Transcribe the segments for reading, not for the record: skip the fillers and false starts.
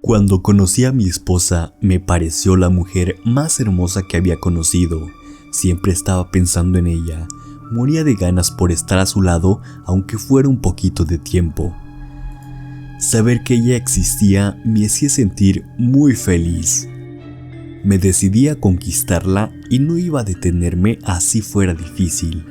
Cuando conocí a mi esposa, me pareció la mujer más hermosa que había conocido. Siempre estaba pensando en ella. Moría de ganas por estar a su lado, aunque fuera un poquito de tiempo. Saber que ella existía me hacía sentir muy feliz. Me decidí a conquistarla y no iba a detenerme así fuera difícil.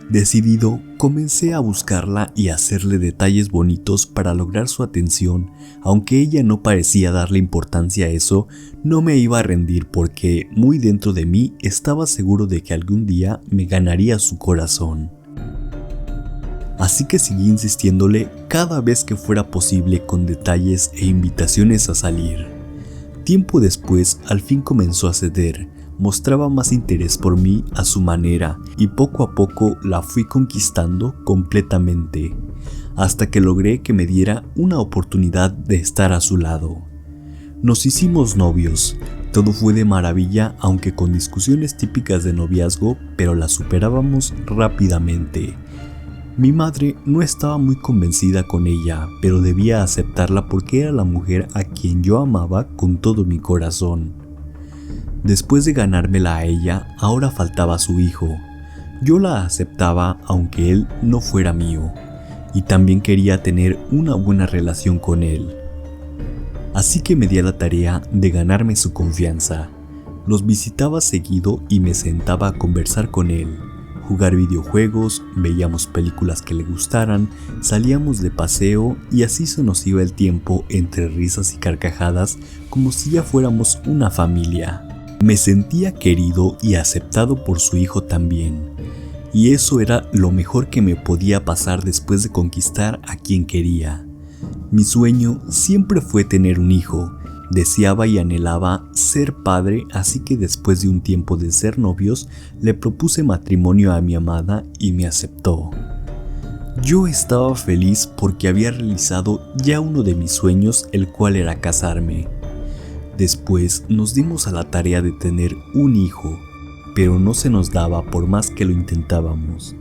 Decidido, comencé a buscarla y a hacerle detalles bonitos para lograr su atención. Aunque ella no parecía darle importancia a eso, no me iba a rendir porque muy dentro de mí estaba seguro de que algún día me ganaría su corazón. Así que seguí insistiéndole cada vez que fuera posible con detalles e invitaciones a salir. Tiempo después, al fin comenzó a ceder. Mostraba más interés por mí a su manera y poco a poco la fui conquistando completamente, hasta que logré que me diera una oportunidad de estar a su lado. Nos hicimos novios, todo fue de maravilla aunque con discusiones típicas de noviazgo, pero las superábamos rápidamente. Mi madre no estaba muy convencida con ella, pero debía aceptarla porque era la mujer a quien yo amaba con todo mi corazón. Después de ganármela a ella, ahora faltaba su hijo. Yo la aceptaba aunque él no fuera mío, y también quería tener una buena relación con él. Así que me di a la tarea de ganarme su confianza. Los visitaba seguido y me sentaba a conversar con él, jugar videojuegos, veíamos películas que le gustaran, salíamos de paseo y así se nos iba el tiempo entre risas y carcajadas como si ya fuéramos una familia. Me sentía querido y aceptado por su hijo también, y eso era lo mejor que me podía pasar después de conquistar a quien quería. Mi sueño siempre fue tener un hijo, deseaba y anhelaba ser padre, así que después de un tiempo de ser novios, le propuse matrimonio a mi amada y me aceptó. Yo estaba feliz porque había realizado ya uno de mis sueños, el cual era casarme. Después nos dimos a la tarea de tener un hijo, pero no se nos daba por más que lo intentábamos.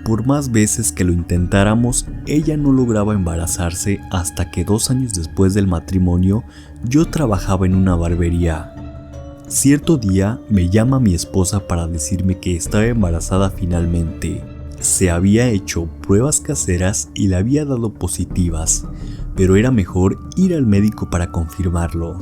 Por más veces que lo intentáramos, ella no lograba embarazarse hasta que 2 años después del matrimonio, yo trabajaba en una barbería. Cierto día me llama mi esposa para decirme que estaba embarazada finalmente. Se había hecho pruebas caseras y le había dado positivas, pero era mejor ir al médico para confirmarlo.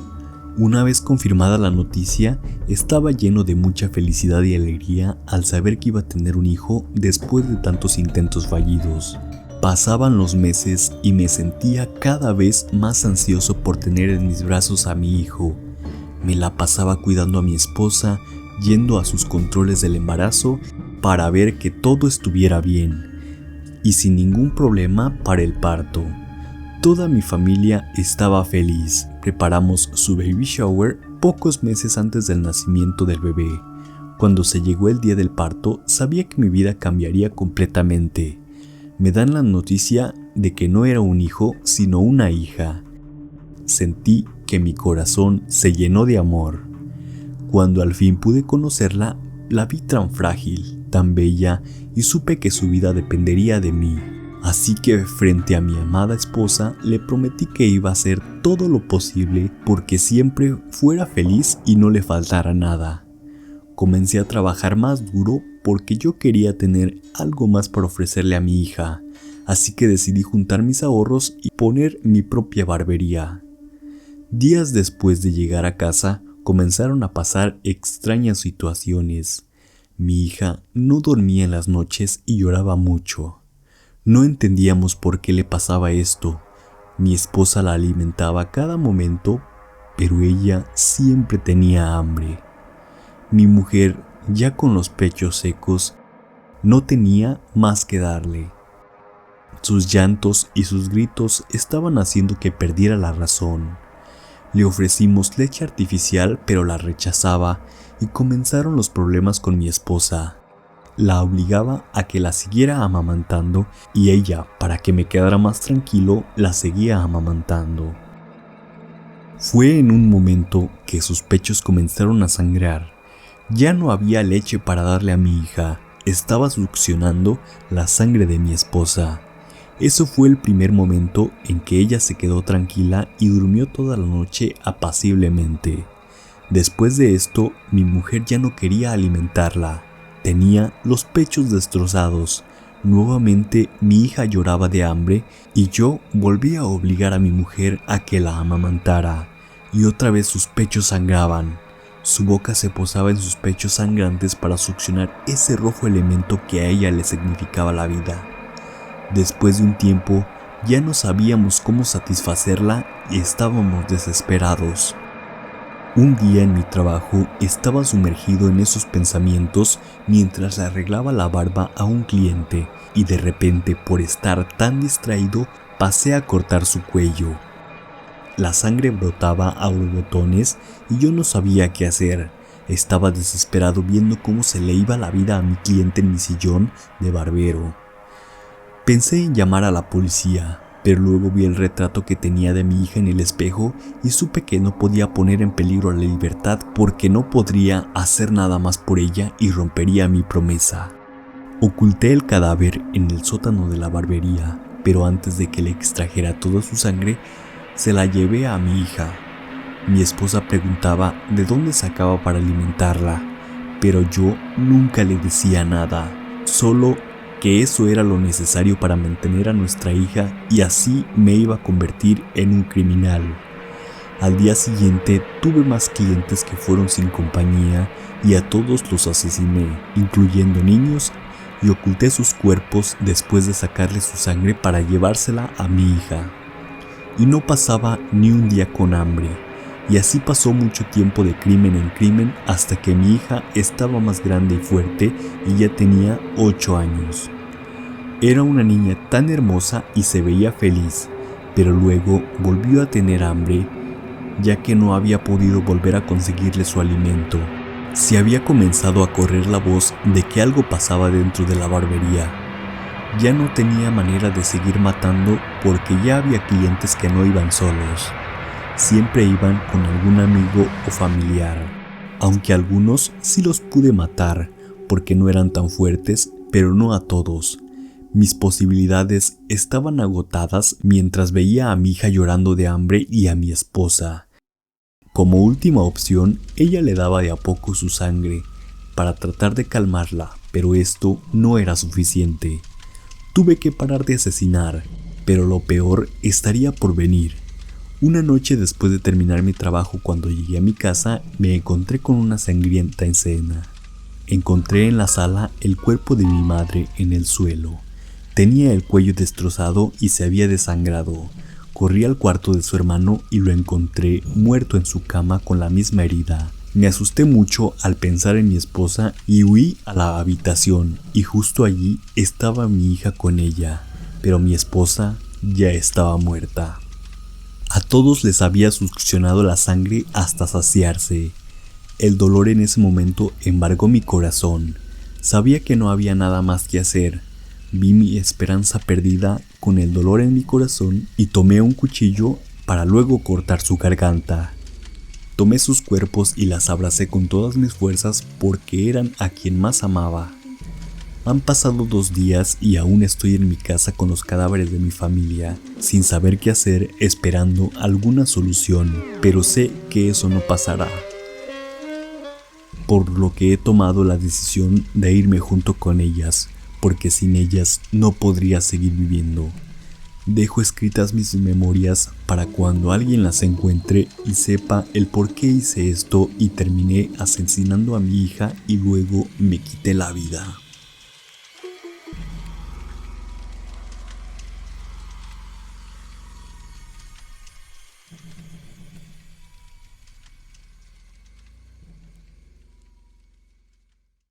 Una vez confirmada la noticia, estaba lleno de mucha felicidad y alegría al saber que iba a tener un hijo después de tantos intentos fallidos. Pasaban los meses y me sentía cada vez más ansioso por tener en mis brazos a mi hijo. Me la pasaba cuidando a mi esposa, yendo a sus controles del embarazo para ver que todo estuviera bien y sin ningún problema para el parto. Toda mi familia estaba feliz. Preparamos su baby shower pocos meses antes del nacimiento del bebé. Cuando se llegó el día del parto, sabía que mi vida cambiaría completamente. Me dan la noticia de que no era un hijo, sino una hija. Sentí que mi corazón se llenó de amor. Cuando al fin pude conocerla, la vi tan frágil, tan bella, y supe que su vida dependería de mí. Así que frente a mi amada esposa le prometí que iba a hacer todo lo posible porque siempre fuera feliz y no le faltara nada. Comencé a trabajar más duro porque yo quería tener algo más para ofrecerle a mi hija, así que decidí juntar mis ahorros y poner mi propia barbería. Días después de llegar a casa, comenzaron a pasar extrañas situaciones. Mi hija no dormía en las noches y lloraba mucho. No entendíamos por qué le pasaba esto. Mi esposa la alimentaba a cada momento, pero ella siempre tenía hambre. Mi mujer, ya con los pechos secos, no tenía más que darle. Sus llantos y sus gritos estaban haciendo que perdiera la razón. Le ofrecimos leche artificial, pero la rechazaba y comenzaron los problemas con mi esposa. La obligaba a que la siguiera amamantando y ella, para que me quedara más tranquilo, la seguía amamantando. Fue en un momento que sus pechos comenzaron a sangrar. Ya no había leche para darle a mi hija, estaba succionando la sangre de mi esposa. Eso fue el primer momento en que ella se quedó tranquila y durmió toda la noche apaciblemente. Después de esto, mi mujer ya no quería alimentarla. Tenía los pechos destrozados. Nuevamente mi hija lloraba de hambre y yo volví a obligar a mi mujer a que la amamantara. Y otra vez sus pechos sangraban. Su boca se posaba en sus pechos sangrantes para succionar ese rojo elemento que a ella le significaba la vida. Después de un tiempo, ya no sabíamos cómo satisfacerla y estábamos desesperados. Un día en mi trabajo estaba sumergido en esos pensamientos mientras le arreglaba la barba a un cliente y de repente, por estar tan distraído, pasé a cortar su cuello. La sangre brotaba a borbotones y yo no sabía qué hacer. Estaba desesperado viendo cómo se le iba la vida a mi cliente en mi sillón de barbero. Pensé en llamar a la policía, pero luego vi el retrato que tenía de mi hija en el espejo y supe que no podía poner en peligro la libertad porque no podría hacer nada más por ella y rompería mi promesa. Oculté el cadáver en el sótano de la barbería, pero antes de que le extrajera toda su sangre, se la llevé a mi hija. Mi esposa preguntaba de dónde sacaba para alimentarla, pero yo nunca le decía nada, solo que eso era lo necesario para mantener a nuestra hija y así me iba a convertir en un criminal. Al día siguiente tuve más clientes que fueron sin compañía y a todos los asesiné, incluyendo niños, y oculté sus cuerpos después de sacarle su sangre para llevársela a mi hija. Y no pasaba ni un día con hambre, y así pasó mucho tiempo de crimen en crimen hasta que mi hija estaba más grande y fuerte y ya tenía 8 años. Era una niña tan hermosa y se veía feliz, pero luego volvió a tener hambre, ya que no había podido volver a conseguirle su alimento. Se había comenzado a correr la voz de que algo pasaba dentro de la barbería. Ya no tenía manera de seguir matando porque ya había clientes que no iban solos. Siempre iban con algún amigo o familiar, aunque algunos sí los pude matar porque no eran tan fuertes, pero no a todos. Mis posibilidades estaban agotadas mientras veía a mi hija llorando de hambre y a mi esposa. Como última opción, ella le daba de a poco su sangre para tratar de calmarla, pero esto no era suficiente. Tuve que parar de asesinar, pero lo peor estaría por venir. Una noche después de terminar mi trabajo, cuando llegué a mi casa, me encontré con una sangrienta escena. Encontré en la sala el cuerpo de mi madre en el suelo. Tenía el cuello destrozado y se había desangrado. Corrí al cuarto de su hermano y lo encontré muerto en su cama con la misma herida. Me asusté mucho al pensar en mi esposa y huí a la habitación, y justo allí estaba mi hija con ella, pero mi esposa ya estaba muerta. A todos les había succionado la sangre hasta saciarse. El dolor en ese momento embargó mi corazón. Sabía que no había nada más que hacer. Vi mi esperanza perdida con el dolor en mi corazón y tomé un cuchillo para luego cortar su garganta. Tomé sus cuerpos y las abracé con todas mis fuerzas porque eran a quien más amaba. Han pasado 2 días y aún estoy en mi casa con los cadáveres de mi familia, sin saber qué hacer, esperando alguna solución, pero sé que eso no pasará. Por lo que he tomado la decisión de irme junto con ellas, porque sin ellas no podría seguir viviendo. Dejo escritas mis memorias para cuando alguien las encuentre y sepa el por qué hice esto y terminé asesinando a mi hija y luego me quité la vida.